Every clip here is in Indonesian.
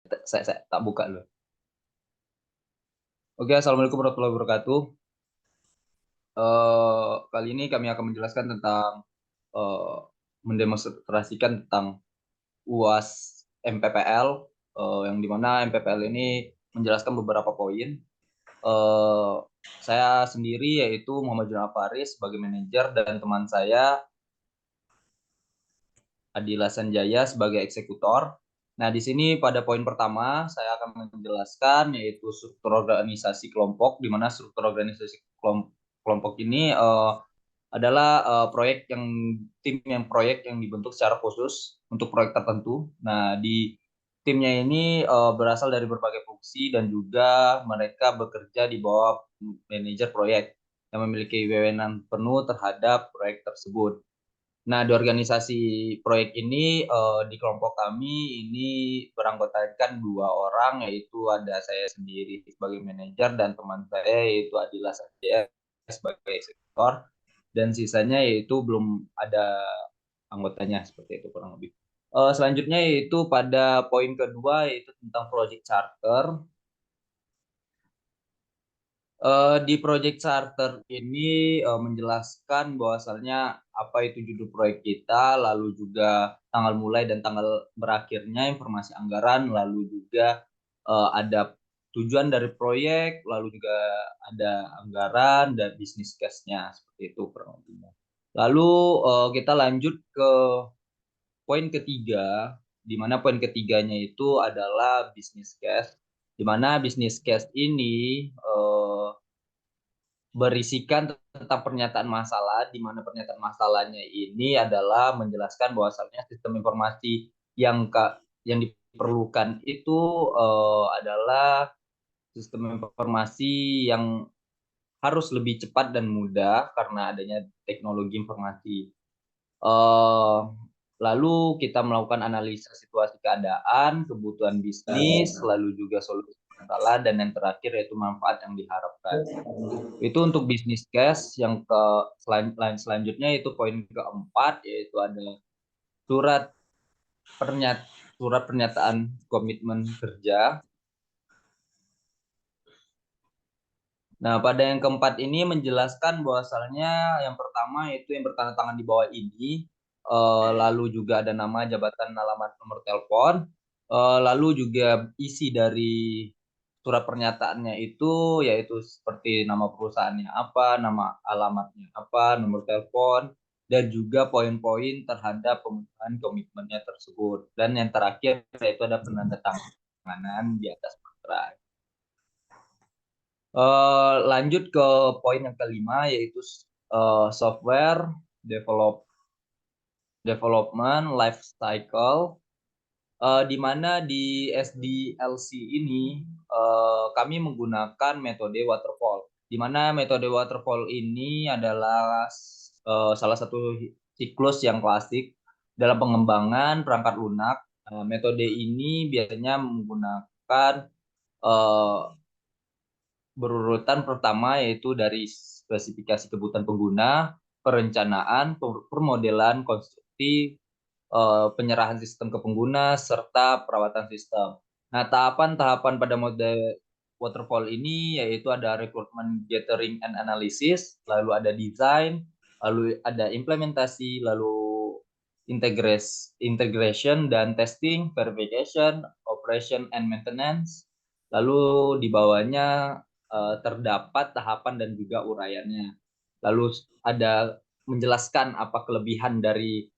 Saya tak buka dulu. Oke, assalamualaikum warahmatullahi wabarakatuh. Kali ini kami akan menjelaskan tentang eh, mendemonstrasikan tentang UAS MPPL, yang dimana MPPL ini menjelaskan beberapa poin. Eh, saya sendiri yaitu Muhammad Junal Faris sebagai manajer dan teman saya Adila Sanjaya sebagai eksekutor. Nah, di sini pada poin pertama saya akan menjelaskan yaitu struktur organisasi kelompok, di mana struktur organisasi kelompok ini adalah proyek yang dibentuk secara khusus untuk proyek tertentu. Nah, di timnya ini berasal dari berbagai fungsi dan juga mereka bekerja di bawah manajer proyek yang memiliki wewenang penuh terhadap proyek tersebut. Nah, di organisasi proyek ini, di kelompok kami ini beranggotakan dua orang, yaitu ada saya sendiri sebagai manajer dan teman saya yaitu Adila Sanjaya sebagai eksekutor, dan sisanya yaitu belum ada anggotanya seperti itu kurang lebih. Selanjutnya yaitu pada poin kedua yaitu tentang project charter. Di Project Charter ini menjelaskan bahwasannya apa itu judul proyek kita, lalu juga tanggal mulai dan tanggal berakhirnya, informasi anggaran, lalu juga ada tujuan dari proyek, lalu juga ada anggaran dan bisnis case-nya, seperti itu kurang lebihnya. Lalu kita lanjut ke poin ketiga, di mana poin ketiganya itu adalah bisnis case, di mana bisnis case ini berisikan tentang pernyataan masalah, di mana pernyataan masalahnya ini adalah menjelaskan bahwasannya sistem informasi yang diperlukan itu adalah sistem informasi yang harus lebih cepat dan mudah karena adanya teknologi informasi. Eh, Lalu kita melakukan analisa situasi keadaan, kebutuhan bisnis, lalu juga solusi masalah, dan yang terakhir yaitu manfaat yang diharapkan. Itu untuk bisnis case. Yang selanjutnya itu poin keempat yaitu ada surat surat pernyataan komitmen kerja. Nah, pada yang keempat ini menjelaskan bahwasannya yang pertama itu yang bertanda tangan di bawah ini, lalu juga ada nama, jabatan, alamat, nomor telepon, lalu juga isi dari surat pernyataannya itu yaitu seperti nama perusahaannya apa, nama alamatnya apa, nomor telepon, dan juga poin-poin terhadap pemenuhan komitmennya tersebut. Dan yang terakhir yaitu ada penandatanganan di atas materai. Lanjut ke poin yang kelima yaitu software develop development life cycle, di mana di SDLC ini kami menggunakan metode waterfall, di mana metode waterfall ini adalah salah satu siklus yang klasik dalam pengembangan perangkat lunak. Metode ini biasanya menggunakan eh, berurutan pertama yaitu dari spesifikasi kebutuhan pengguna, perencanaan, permodelan, konstruksi, penyerahan sistem ke pengguna, serta perawatan sistem. Nah, tahapan-tahapan pada mode waterfall ini yaitu ada requirement gathering and analysis, lalu ada design, lalu ada implementasi, lalu integration dan testing, verification, operation and maintenance. Lalu di bawahnya terdapat tahapan dan juga uraiannya. Lalu ada menjelaskan apa kelebihan dari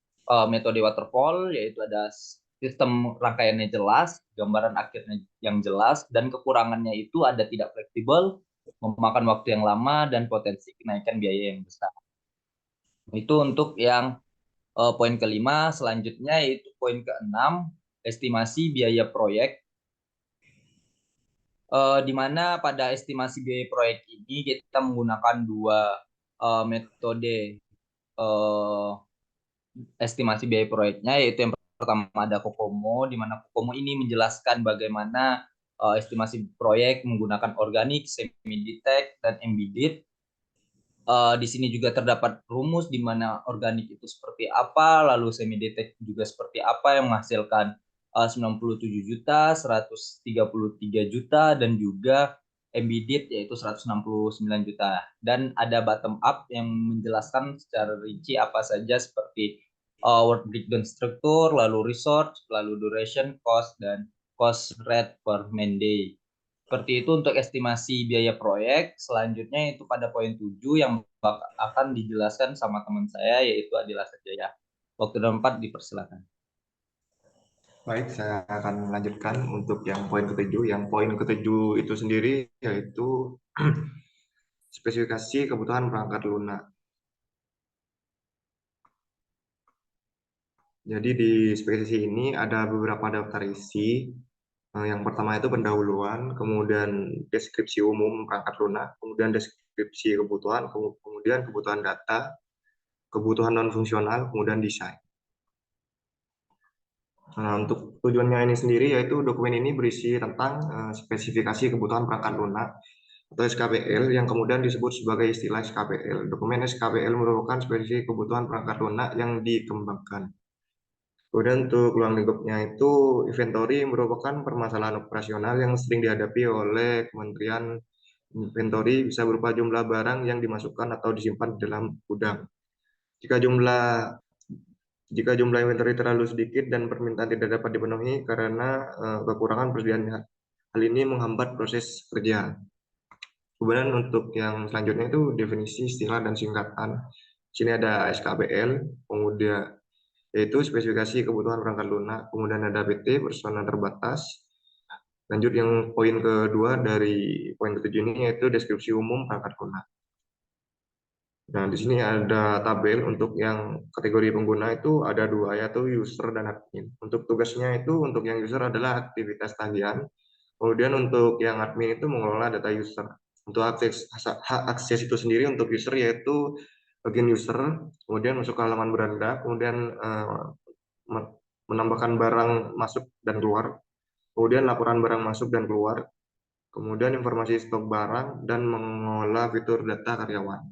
metode waterfall, yaitu ada sistem rangkaiannya jelas, gambaran akhirnya yang jelas, dan kekurangannya itu ada tidak fleksibel, memakan waktu yang lama, dan potensi kenaikan biaya yang besar. Itu untuk yang poin kelima. Selanjutnya yaitu poin keenam, estimasi biaya proyek. Di mana pada estimasi biaya proyek ini kita menggunakan dua metode uh, estimasi biaya proyeknya, yaitu yang pertama ada Kokomo, di mana Kokomo ini menjelaskan bagaimana estimasi proyek menggunakan organik, semi-detached, dan embedded. Di sini juga terdapat rumus di mana organik itu seperti apa, lalu semi-detached juga seperti apa yang menghasilkan 97 juta, 133 juta, dan juga embedded yaitu 169 juta. Dan ada bottom up yang menjelaskan secara rinci apa saja seperti work breakdown struktur, lalu resource, lalu duration, cost, dan cost rate per man day. Seperti itu untuk estimasi biaya proyek. Selanjutnya itu pada poin 7 yang akan dijelaskan sama teman saya yaitu Adila Sajaya. Waktu dan tempat dipersilakan. Baik, saya akan melanjutkan untuk yang poin ketujuh. Yang poin ketujuh itu sendiri yaitu spesifikasi kebutuhan perangkat lunak. Jadi di spesifikasi ini ada beberapa daftar isi. Yang pertama itu pendahuluan, kemudian deskripsi umum perangkat lunak, kemudian deskripsi kebutuhan, kemudian kebutuhan data, kebutuhan non fungsional, kemudian desain. Nah, untuk tujuannya ini sendiri yaitu dokumen ini berisi tentang spesifikasi kebutuhan perangkat lunak atau SKPL yang kemudian disebut sebagai istilah SKPL. Dokumen SKPL merupakan spesifikasi kebutuhan perangkat lunak yang dikembangkan. Kemudian untuk ruang lingkupnya itu inventory merupakan permasalahan operasional yang sering dihadapi oleh Kementerian. Inventory bisa berupa jumlah barang yang dimasukkan atau disimpan di dalam gudang. Jika jumlah jika jumlah inventory terlalu sedikit dan permintaan tidak dapat dipenuhi karena kekurangan persediaan, hal ini menghambat proses kerja. Kemudian untuk yang selanjutnya itu definisi istilah dan singkatan. Di sini ada SKPL, kemudian yaitu spesifikasi kebutuhan perangkat lunak, kemudian ada PT personal terbatas. Lanjut yang poin kedua dari poin ketujuh ini yaitu deskripsi umum perangkat lunak. Nah, di sini ada tabel untuk yang kategori pengguna itu ada dua, yaitu user dan admin. Untuk tugasnya itu untuk yang user adalah aktivitas tagihan, kemudian untuk yang admin itu mengelola data user. Untuk hak akses itu sendiri untuk user yaitu bagian user, kemudian masuk ke halaman beranda, kemudian menambahkan barang masuk dan keluar, kemudian laporan barang masuk dan keluar, kemudian informasi stok barang, dan mengolah fitur data karyawan.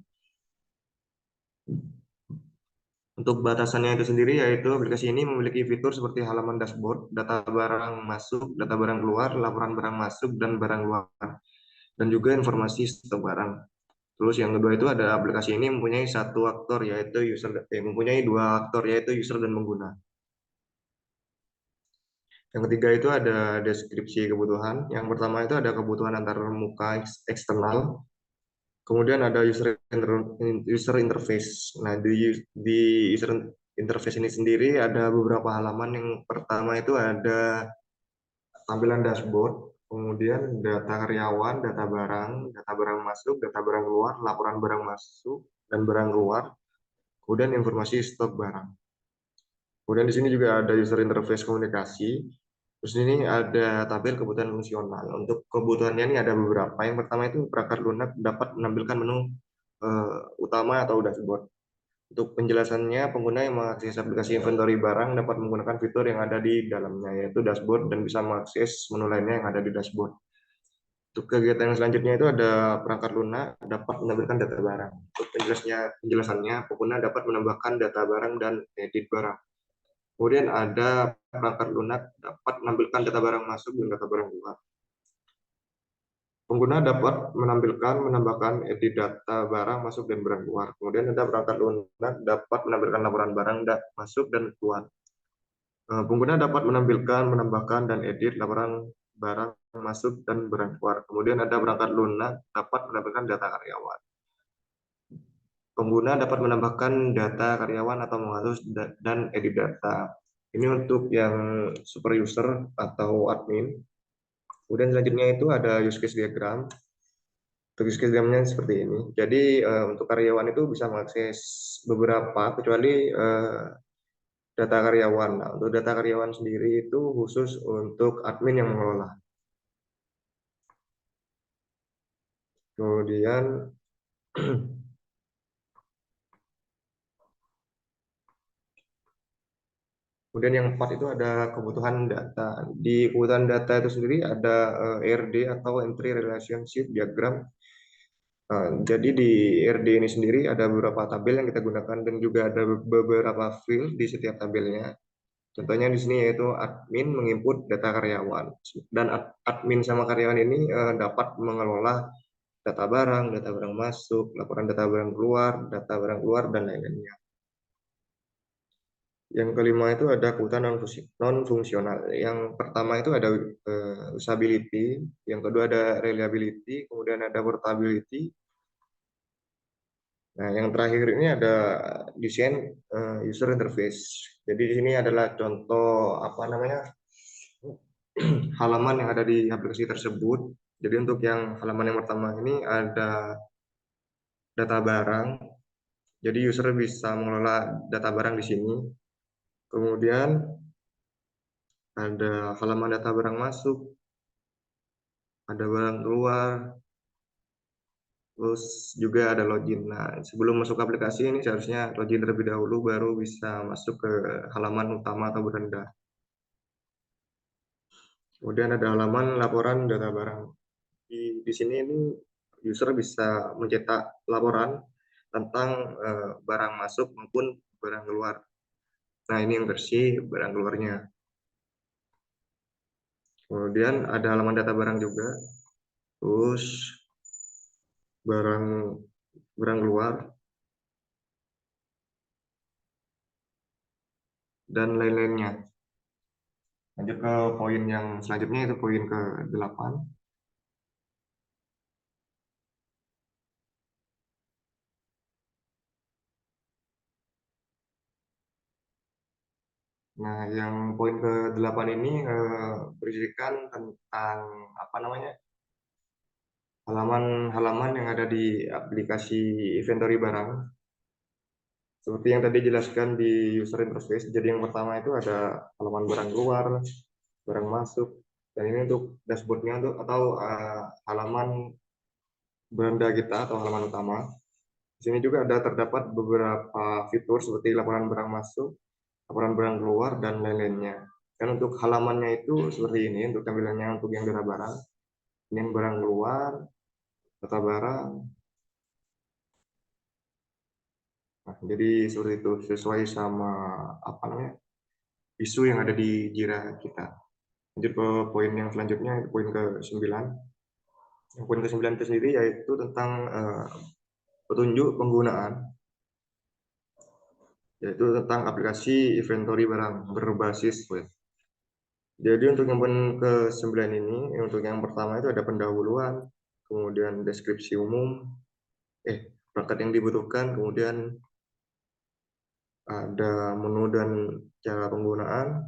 Untuk batasannya itu sendiri yaitu aplikasi ini memiliki fitur seperti halaman dashboard, data barang masuk, data barang keluar, laporan barang masuk dan barang keluar, dan juga informasi stok barang. Terus yang kedua itu ada aplikasi ini mempunyai satu aktor yaitu mempunyai dua aktor yaitu user dan pengguna. Yang ketiga itu ada deskripsi kebutuhan. Yang pertama itu ada kebutuhan antar muka eksternal. Kemudian ada user interface. Nah, di user interface ini sendiri ada beberapa halaman. Yang pertama itu ada tampilan dashboard, kemudian data karyawan, data barang masuk, data barang keluar, laporan barang masuk dan barang keluar, kemudian informasi stok barang. Kemudian di sini juga ada user interface komunikasi. Terus ini ada tabel kebutuhan fungsional. Untuk kebutuhannya ini ada beberapa. Yang pertama itu perangkat lunak dapat menampilkan menu utama atau dashboard. Untuk penjelasannya, pengguna yang mengakses aplikasi inventory barang dapat menggunakan fitur yang ada di dalamnya, yaitu dashboard, dan bisa mengakses menu lainnya yang ada di dashboard. Untuk kegiatan yang selanjutnya itu ada perangkat lunak dapat menampilkan data barang. Untuk penjelasannya, pengguna dapat menambahkan data barang dan edit barang. Kemudian ada perangkat lunak dapat menampilkan data barang masuk dan data barang keluar. Pengguna dapat menampilkan, menambahkan, edit data barang masuk dan barang keluar. Kemudian ada perangkat lunak dapat menampilkan laporan barang masuk dan keluar. Pengguna dapat menampilkan, menambahkan, dan edit laporan barang masuk dan barang keluar. Kemudian ada perangkat lunak dapat menampilkan data karyawan. Pengguna dapat menambahkan data karyawan atau mengatur dan edit data. Ini untuk yang super user atau admin. Kemudian selanjutnya itu ada use case diagram. Untuk use case diagramnya seperti ini. Jadi untuk karyawan itu bisa mengakses beberapa, kecuali data karyawan. Nah, untuk data karyawan sendiri itu khusus untuk admin yang mengelola. Kemudian kemudian yang keempat itu ada kebutuhan data. Di kebutuhan data itu sendiri ada ERD atau Entry Relationship Diagram. Jadi di ERD ini sendiri ada beberapa tabel yang kita gunakan dan juga ada beberapa field di setiap tabelnya. Contohnya di sini yaitu admin menginput data karyawan dan admin sama karyawan ini dapat mengelola data barang masuk, laporan data barang keluar dan lain-lainnya. Yang kelima itu ada kebutuhan non fungsional. Yang pertama itu ada usability, yang kedua ada reliability, kemudian ada portability. Nah, yang terakhir ini ada desain user interface. Jadi di sini adalah contoh apa namanya halaman yang ada di aplikasi tersebut. Jadi untuk yang halaman yang pertama ini ada data barang. Jadi user bisa mengelola data barang di sini. Kemudian ada halaman data barang masuk, ada barang keluar, terus juga ada login. Nah, sebelum masuk aplikasi ini seharusnya login terlebih dahulu baru bisa masuk ke halaman utama atau beranda. Kemudian ada halaman laporan data barang. Di sini ini user bisa mencetak laporan tentang barang masuk maupun barang keluar. Nah, ini yang versi barang keluarnya. Kemudian ada halaman data barang juga. Terus barang barang keluar dan lain-lainnya. Lanjut ke poin yang selanjutnya itu poin ke-8. Nah, yang poin ke-8 ini berisikan tentang apa namanya? Halaman-halaman yang ada di aplikasi inventory barang. Seperti yang tadi jelaskan di user interface. Jadi yang pertama itu ada halaman barang keluar, barang masuk, dan ini untuk dashboardnya untuk atau halaman beranda kita atau halaman utama. Di sini juga ada terdapat beberapa fitur seperti laporan barang masuk, laporan barang keluar, dan lain-lainnya. Dan untuk halamannya itu seperti ini, untuk tampilannya untuk yang data barang, ini yang barang keluar, data barang. Nah, jadi seperti itu sesuai sama apa namanya isu yang ada di Jira kita. Lanjut ke poin yang selanjutnya, itu poin ke-9. Yang poin ke-9 itu sendiri yaitu tentang petunjuk penggunaan, yaitu tentang aplikasi inventory barang berbasis web. Jadi untuk yang poin ke-9 ini, untuk yang pertama itu ada pendahuluan, kemudian deskripsi umum, perangkat yang dibutuhkan, kemudian ada menu dan cara penggunaan.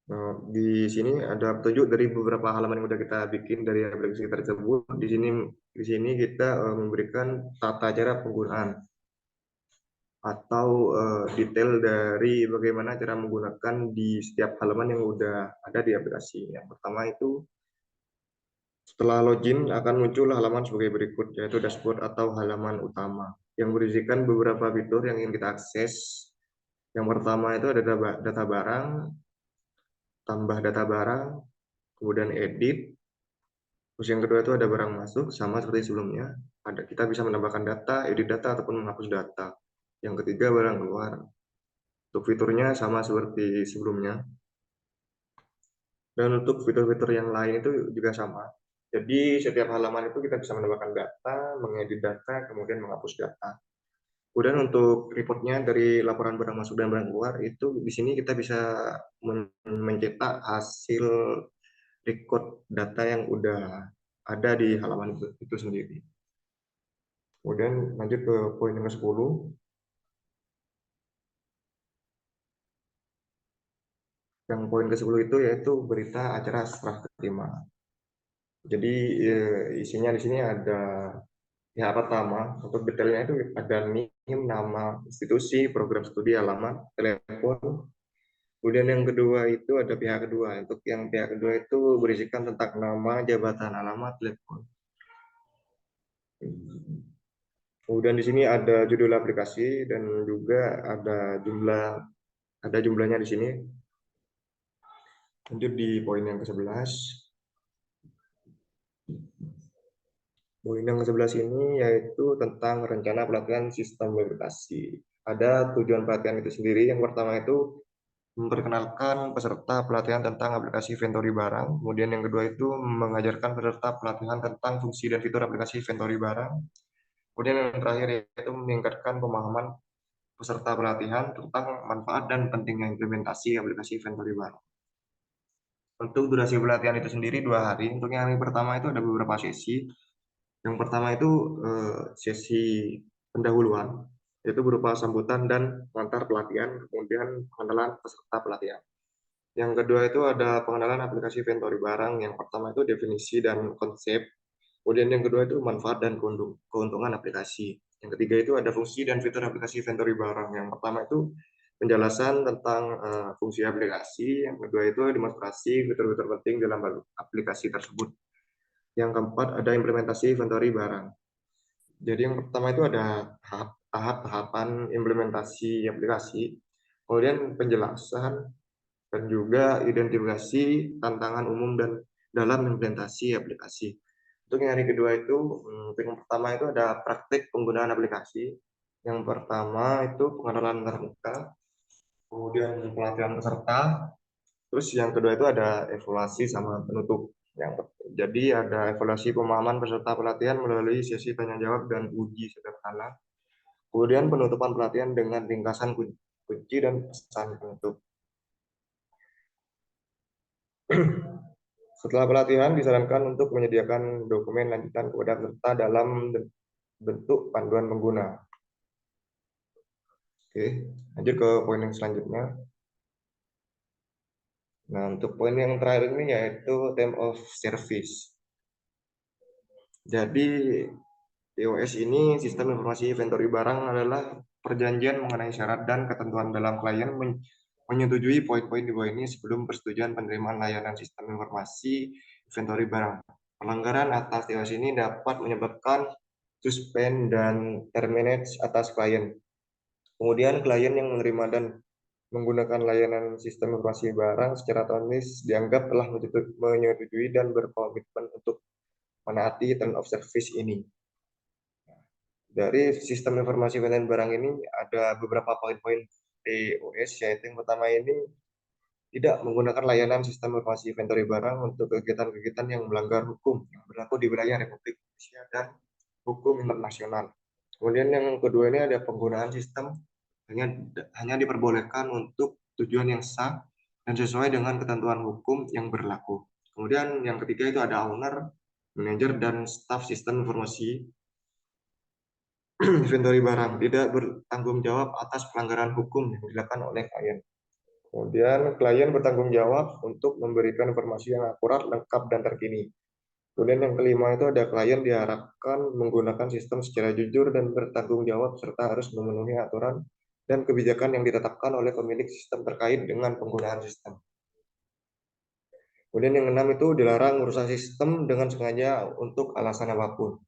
Nah, di sini ada petunjuk dari beberapa halaman yang sudah kita bikin dari aplikasi tersebut. Di sini kita memberikan tata cara penggunaan atau detail dari bagaimana cara menggunakan di setiap halaman yang sudah ada di aplikasi. Yang pertama itu setelah login akan muncul halaman sebagai berikut, yaitu dashboard atau halaman utama yang berisikan beberapa fitur yang ingin kita akses. Yang pertama itu ada data barang, tambah data barang, kemudian edit. Terus yang kedua itu ada barang masuk, sama seperti sebelumnya. Kita bisa menambahkan data, edit data, ataupun menghapus data. Yang ketiga barang keluar. Untuk fiturnya sama seperti sebelumnya. Dan untuk fitur-fitur yang lain itu juga sama. Jadi setiap halaman itu kita bisa menambahkan data, mengedit data, kemudian menghapus data. Kemudian untuk reportnya dari laporan barang masuk dan barang keluar itu di sini kita bisa mencetak hasil record data yang udah ada di halaman itu sendiri. Kemudian lanjut ke poin yang ke-10. Yang poin ke-10 itu yaitu berita acara serah terima. Jadi isinya di sini ada pihak pertama, untuk detailnya itu ada NIM, nama institusi, program studi, alamat, telepon. Kemudian yang kedua itu ada pihak kedua. Untuk yang pihak kedua itu berisikan tentang nama, jabatan, alamat, telepon. Kemudian di sini ada judul aplikasi dan juga ada jumlahnya di sini. Lanjut di poin yang ke-11. Poin yang sebelah sini yaitu tentang rencana pelatihan sistem aplikasi. Ada tujuan pelatihan itu sendiri. Yang pertama itu memperkenalkan peserta pelatihan tentang aplikasi Ventori barang. Kemudian yang kedua itu mengajarkan peserta pelatihan tentang fungsi dan fitur aplikasi Ventori barang. Kemudian yang terakhir yaitu meningkatkan pemahaman peserta pelatihan tentang manfaat dan pentingnya implementasi aplikasi Ventori barang. Untuk durasi pelatihan itu sendiri 2 hari. Untuk yang hari pertama itu ada beberapa sesi. Yang pertama itu sesi pendahuluan, yaitu berupa sambutan dan pengantar pelatihan, kemudian pengenalan peserta pelatihan. Yang kedua itu ada pengenalan aplikasi Ventori barang. Yang pertama itu definisi dan konsep. Kemudian yang kedua itu manfaat dan keuntungan aplikasi. Yang ketiga itu ada fungsi dan fitur aplikasi Ventori barang. Yang pertama itu penjelasan tentang fungsi aplikasi. Yang kedua itu demonstrasi fitur-fitur penting dalam aplikasi tersebut. Yang keempat ada implementasi Ventori barang. Jadi yang pertama itu ada tahap-tahapan implementasi aplikasi, kemudian penjelasan, dan juga identifikasi tantangan umum dan dalam implementasi aplikasi. Untuk yang hari kedua itu, untuk yang pertama itu ada praktik penggunaan aplikasi. Yang pertama itu pengenalan antar muka, kemudian pelatihan peserta, terus yang kedua itu ada evaluasi sama penutup. Jadi ada evaluasi pemahaman peserta pelatihan melalui sesi tanya jawab dan uji sederhana. Kemudian penutupan pelatihan dengan ringkasan kunci dan pesan penutup. Setelah pelatihan disarankan untuk menyediakan dokumen lanjutan kepada peserta dalam bentuk panduan pengguna. Oke, lanjut ke poin yang selanjutnya. Nah, untuk poin yang terakhir ini yaitu term of service. Jadi POS ini sistem informasi inventory barang adalah perjanjian mengenai syarat dan ketentuan dalam klien menyetujui poin-poin di bawah ini sebelum persetujuan penerimaan layanan sistem informasi inventory barang. Pelanggaran atas POS ini dapat menyebabkan suspend dan terminate atas klien. Kemudian klien yang menerima dan menggunakan layanan sistem informasi barang secara otomatis dianggap telah menyetujui dan berkomitmen untuk menaati term of service ini. Dari sistem informasi konten barang ini ada beberapa poin-poin TOS, yaitu yang pertama ini tidak menggunakan layanan sistem informasi inventory barang untuk kegiatan-kegiatan yang melanggar hukum yang berlaku di wilayah Republik Indonesia dan hukum internasional. Kemudian yang kedua ini ada penggunaan sistem hanya diperbolehkan untuk tujuan yang sah dan sesuai dengan ketentuan hukum yang berlaku. Kemudian yang ketiga itu ada owner, manajer, dan staf sistem informasi inventory barang tidak bertanggung jawab atas pelanggaran hukum yang dilakukan oleh klien. Kemudian klien bertanggung jawab untuk memberikan informasi yang akurat, lengkap, dan terkini. Kemudian yang kelima itu ada klien diharapkan menggunakan sistem secara jujur dan bertanggung jawab serta harus memenuhi aturan dan kebijakan yang ditetapkan oleh pemilik sistem terkait dengan penggunaan sistem. Kemudian yang keenam itu dilarang merusak sistem dengan sengaja untuk alasan apapun.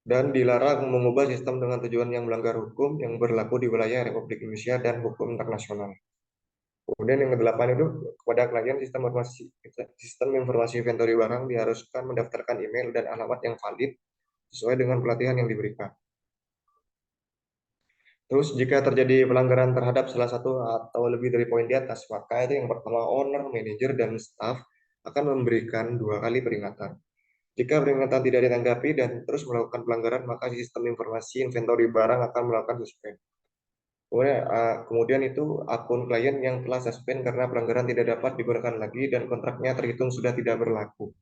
Dan dilarang mengubah sistem dengan tujuan yang melanggar hukum yang berlaku di wilayah Republik Indonesia dan hukum internasional. Kemudian yang kedelapan itu kepada klien sistem informasi inventory barang diharuskan mendaftarkan email dan alamat yang valid sesuai dengan pelatihan yang diberikan. Terus jika terjadi pelanggaran terhadap salah satu atau lebih dari poin di atas, maka itu yang pertama owner, manajer, dan staff akan memberikan 2 kali peringatan. Jika peringatan tidak ditanggapi dan terus melakukan pelanggaran, maka sistem informasi inventory barang akan melakukan suspend. Kemudian itu akun klien yang telah suspend karena pelanggaran tidak dapat digunakan lagi dan kontraknya terhitung sudah tidak berlaku.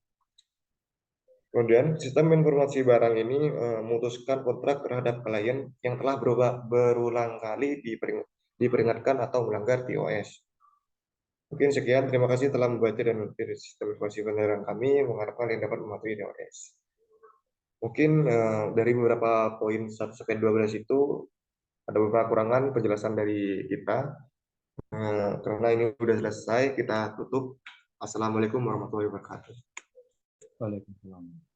Kemudian sistem informasi barang ini memutuskan kontrak terhadap klien yang telah berulang kali diperingatkan atau melanggar TOS. Mungkin sekian, terima kasih telah membaca dan mengikuti sistem informasi barang kami, mengharapkan yang dapat mematuhi TOS. Mungkin dari beberapa poin 1-12 itu ada beberapa kurangan penjelasan dari kita. Karena ini sudah selesai, kita tutup. Assalamualaikum warahmatullahi wabarakatuh. Waalaikumsalam.